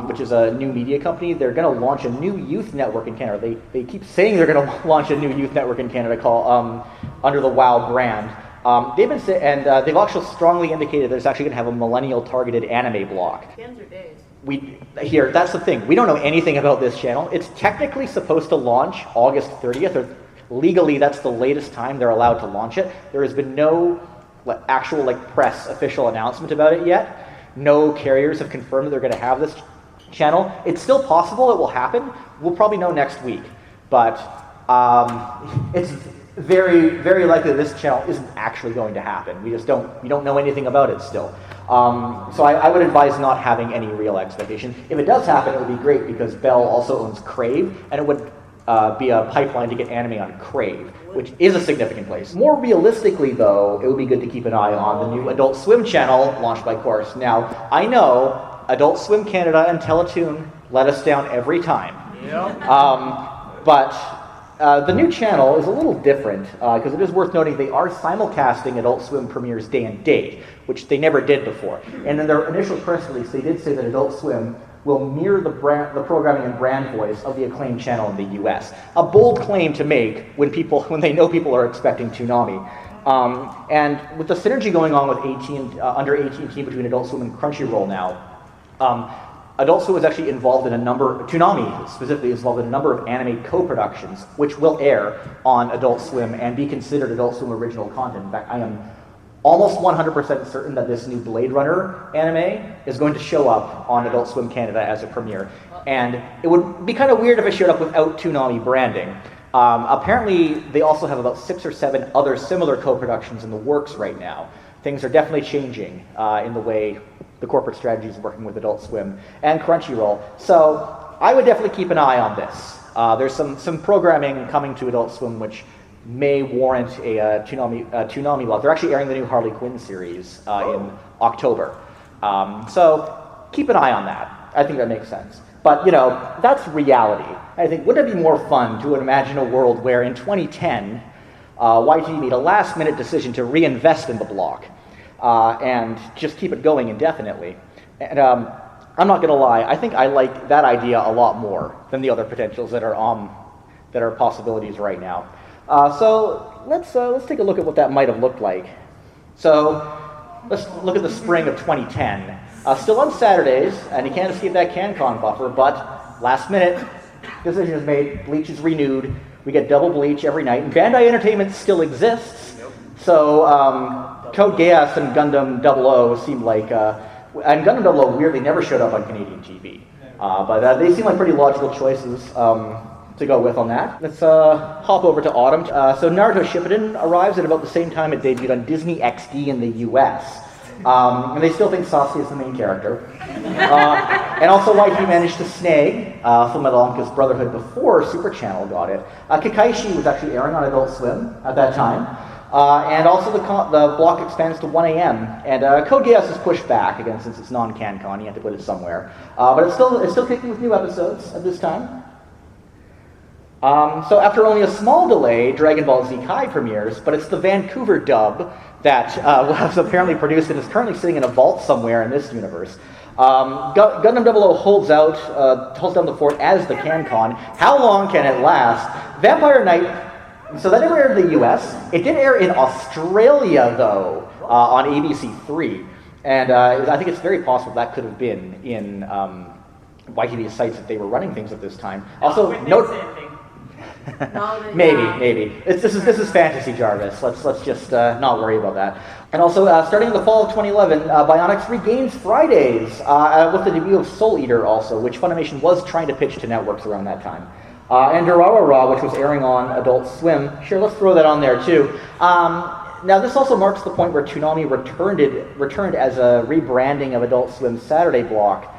which is a new media company. They're going to launch a new youth network in Canada. They keep saying they're going to launch a new youth network in Canada called under the WoW brand. They've actually strongly indicated there's actually going to have a millennial-targeted anime block. Games are days. that's the thing. We don't know anything about this channel. It's technically supposed to launch August 30th, or legally that's the latest time they're allowed to launch it. There has been no actual press official announcement about it yet. No carriers have confirmed that they're going to have this channel. It's still possible it will happen. We'll probably know next week, but it's very, very likely that this channel isn't actually going to happen. We don't know anything about it still. So I would advise not having any real expectation. If it does happen, it would be great because Bell also owns Crave, and it would be a pipeline to get anime on Crave, which is a significant place. More realistically, though, it would be good to keep an eye on the new Adult Swim channel launched by Course. Now, I know Adult Swim Canada and Teletoon let us down every time. Yep. But the new channel is a little different because it is worth noting they are simulcasting Adult Swim premieres day and date, which they never did before. And in their initial press release, they did say that Adult Swim will mirror the programming and brand voice of the acclaimed channel in the US. A bold claim to make when they know people are expecting Toonami. And with the synergy going on with under AT&T between Adult Swim and Crunchyroll now, Adult Swim is actually involved in Toonami specifically is involved in a number of anime co-productions, which will air on Adult Swim and be considered Adult Swim original content. In fact, I am almost 100% certain that this new Blade Runner anime is going to show up on Adult Swim Canada as a premiere. And it would be kind of weird if it showed up without Toonami branding. Apparently, they also have about 6 or 7 other similar co-productions in the works right now. Things are definitely changing in the way the corporate strategy is working with Adult Swim and Crunchyroll. So I would definitely keep an eye on this. There's some programming coming to Adult Swim which may warrant a Toonami love. They're actually airing the new Harley Quinn series in October. So keep an eye on that. I think that makes sense. But, that's reality. I think, wouldn't it be more fun to imagine a world where in 2010, YTV made a last-minute decision to reinvest in the block and just keep it going indefinitely. And I'm not going to lie, I think I like that idea a lot more than the other potentials that are possibilities right now. So let's take a look at what that might have looked like. So let's look at the spring of 2010. Still on Saturdays, and you can't escape that CanCon buffer, but last minute, decision is made, Bleach is renewed, we get double Bleach every night, and Bandai Entertainment still exists. So Code Geass and Gundam 00 seem like, and Gundam 00 weirdly never showed up on Canadian TV, but they seem like pretty logical choices to go with on that. Let's hop over to autumn. So Naruto Shippuden arrives at about the same time it debuted on Disney XD in the US. And they still think Sasuke is the main character. And also YTV managed to snag Fullmetal Alchemist Brotherhood before Super Channel got it. Kakaishi was actually airing on Adult Swim at that time. And also the block expands to 1 a.m. And Code Geass is pushed back, again, since it's non-CanCon, you have to put it somewhere. But it's still kicking with new episodes at this time. So after only a small delay, Dragon Ball Z Kai premieres, but it's the Vancouver dub that was apparently produced and is currently sitting in a vault somewhere in this universe. Gundam 00 holds down the fort as the CanCon. How long can it last? Vampire Knight, so that never aired in the US. It did air in Australia, though, on ABC3. And I think it's very possible that could have been in YTV's sites if they were running things at this time. Also, maybe. This is fantasy, Jarvis. Let's just not worry about that. And also, starting in the fall of 2011, Bionix regains Fridays with the debut of Soul Eater also, which Funimation was trying to pitch to networks around that time. And Durarara, which was airing on Adult Swim. Sure, let's throw that on there too. Now, this also marks the point where Toonami returned as a rebranding of Adult Swim's Saturday block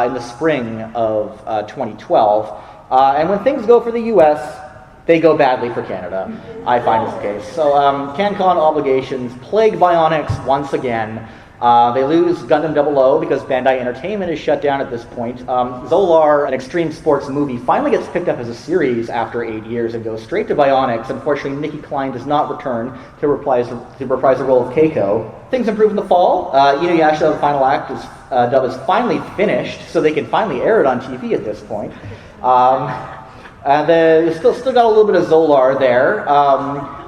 in the spring of 2012. And when things go for the US, they go badly for Canada, I find is the case. So CanCon obligations plague Bionix once again. They lose Gundam 00 because Bandai Entertainment is shut down at this point. Zolar, an extreme sports movie, finally gets picked up as a series after 8 years and goes straight to Bionix. Unfortunately, Nikki Klein does not return to reprise the role of Keiko. Things improve in the fall. Inuyasha, the final act, dub is finally finished, so they can finally air it on TV at this point. And they still got a little bit of Zolar there.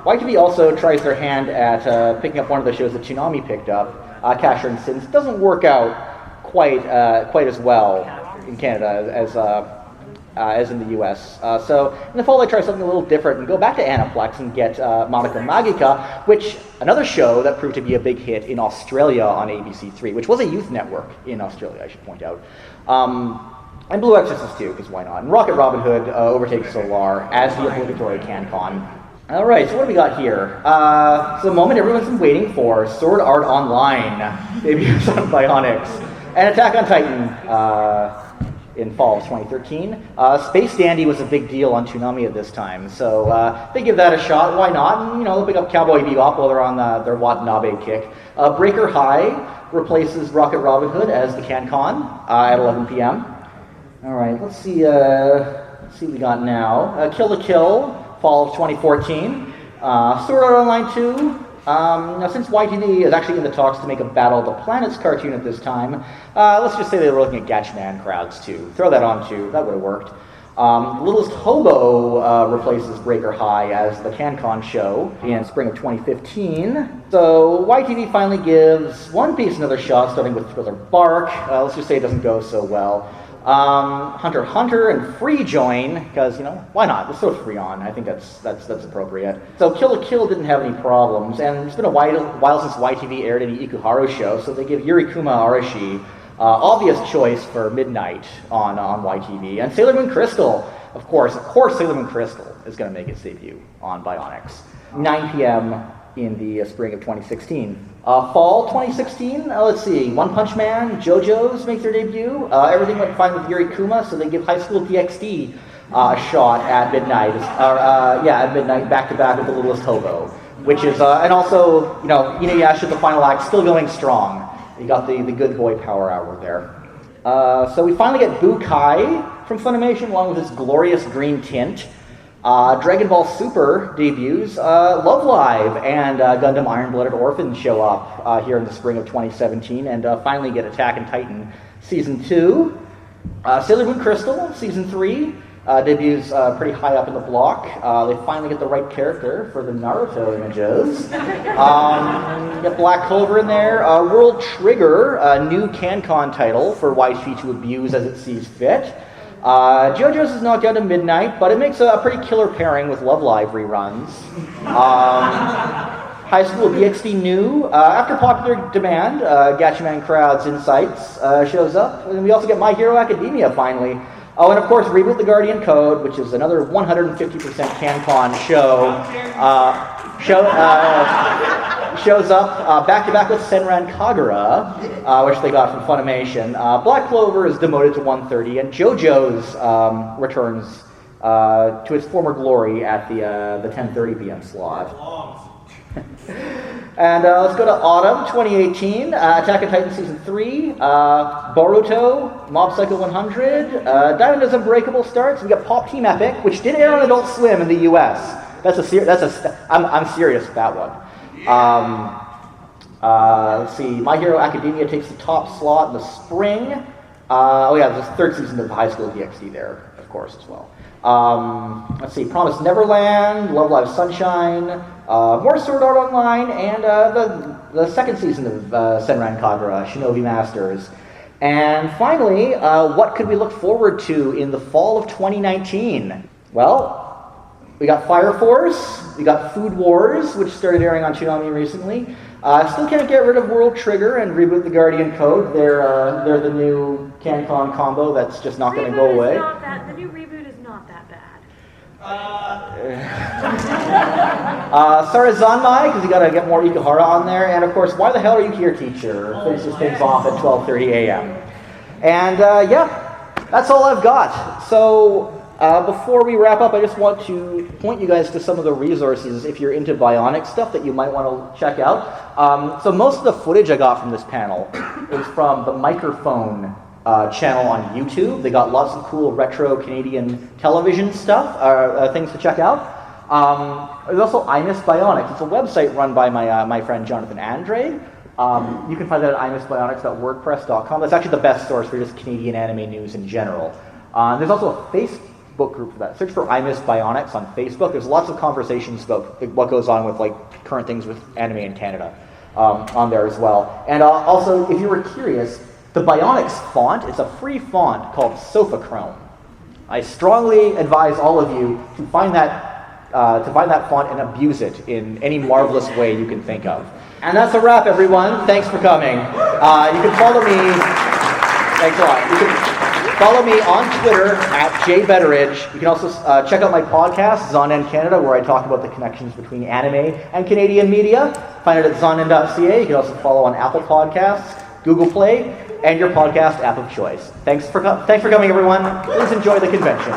YTV also tries their hand at picking up one of the shows that Toonami picked up, Casher and Sins. Doesn't work out quite as well in Canada as in the US. So in the fall they try something a little different and go back to Aniplex and get Monica Magica, which another show that proved to be a big hit in Australia on ABC3, which was a youth network in Australia, I should point out. And Blue Exorcist too, because why not? And Rocket Robin Hood overtakes Solar as the obligatory CanCon. All right, so what do we got here? So the moment everyone's been waiting for, Sword Art Online debuts on Bionix, and Attack on Titan in fall of 2013. Space Dandy was a big deal on Toonami at this time, so they give that a shot. Why not? And, they'll pick up Cowboy Bebop while they're on their Watanabe kick. Breaker High replaces Rocket Robin Hood as the CanCon at 11 p.m. All right, let's see what we got now. Kill la Kill, fall of 2014. Sword Art Online 2. Now, since YTV is actually in the talks to make a Battle of the Planets cartoon at this time, let's just say they were looking at Gatchaman crowds too. Throw that on too, that would have worked. Littlest Hobo replaces Breaker High as the CanCon show in spring of 2015. So YTV finally gives One Piece another shot, starting with Thriller Bark. Let's just say it doesn't go so well. Hunter x Hunter and Free join, because, why not? Let's throw Free on. I think that's appropriate. So Kill la Kill didn't have any problems, and it's been a while since YTV aired any Ikuhara show, so they give Yurikuma Arashi obvious choice for midnight on YTV. And Sailor Moon Crystal, of course Sailor Moon Crystal is going to make its debut on Bionix. 9 p.m. in the spring of 2016. Fall 2016, let's see, One Punch Man, JoJo's make their debut. Everything went fine with Yurikuma, so they give High School DxD a shot at midnight. At midnight, back-to-back with The Littlest Hobo, which is, and also, Inuyasha, the final act, still going strong. You got the good boy power hour there. So we finally get Bukai from Funimation, along with its glorious green tint. Dragon Ball Super debuts, Love Live and Gundam Iron Blooded Orphan show up here in the spring of 2017, and finally get Attack on Titan Season 2. Sailor Moon Crystal Season 3 debuts pretty high up in the block. They finally get the right character for the Naruto images. Get Black Clover in there. World Trigger, a new CanCon title for YTV to abuse as it sees fit. JoJo's is not down to midnight, but it makes a pretty killer pairing with Love Live reruns. High School DxD New, after popular demand, Gatchaman Crowd's Insights shows up, and we also get My Hero Academia finally. Oh, and of course, Reboot the Guardian Code, which is another 150% CanCon show. Shows up back-to-back with Senran Kagura, which they got from Funimation. Black Clover is demoted to 1:30, and JoJo's returns to its former glory at the 10:30 p.m. slot. And let's go to autumn 2018. Attack on Titan Season 3, Boruto, Mob Psycho 100, Diamond is Unbreakable starts. We got Pop Team Epic, which did air on Adult Swim in the U.S. I'm serious with that one. Let's see, My Hero Academia takes the top slot in the spring. There's the third season of High School DxD there, of course, as well. Let's see, Promised Neverland, Love Live Sunshine, more Sword Art Online, and the second season of Senran Kagura, Shinobi Masters. And finally, what could we look forward to in the fall of 2019? Well, we got Fire Force, we got Food Wars, which started airing on Toonami recently. Still can't get rid of World Trigger and Reboot the Guardian Code. They're the new CanCon combo that's just not going to go away. The new reboot is not that bad. Sarazanmai, because you got to get more Ikuhara on there. And of course, Why the Hell Are You Here, Teacher? Finishes things off at 12:30 a.m. And that's all I've got. So before we wrap up, I just want to point you guys to some of the resources if you're into Bionics stuff that you might want to check out. So most of the footage I got from this panel is from the Microphone channel on YouTube. They got lots of cool retro Canadian television stuff, things to check out. There's also I Miss Bionics. It's a website run by my friend Jonathan Andre. You can find that at imissbionics.wordpress.com. That's actually the best source for just Canadian anime news in general. There's also a Facebook group for that. Search for I Miss Bionics on Facebook. There's lots of conversations about what goes on with current things with anime in Canada on there as well. And also, if you were curious, The Bionix font is a free font called Sofachrome. I strongly advise all of you to find that font and abuse it in any marvelous way you can think of. And that's a wrap, everyone. Thanks for coming. You can follow me. Thanks a lot. You can follow me on Twitter at jbetteridge. You can also check out my podcast, Zonnen Canada, where I talk about the connections between anime and Canadian media. Find it at zonnen.ca. You can also follow on Apple Podcasts, Google Play, and your podcast app of choice. Thanks for coming, everyone. Please enjoy the convention.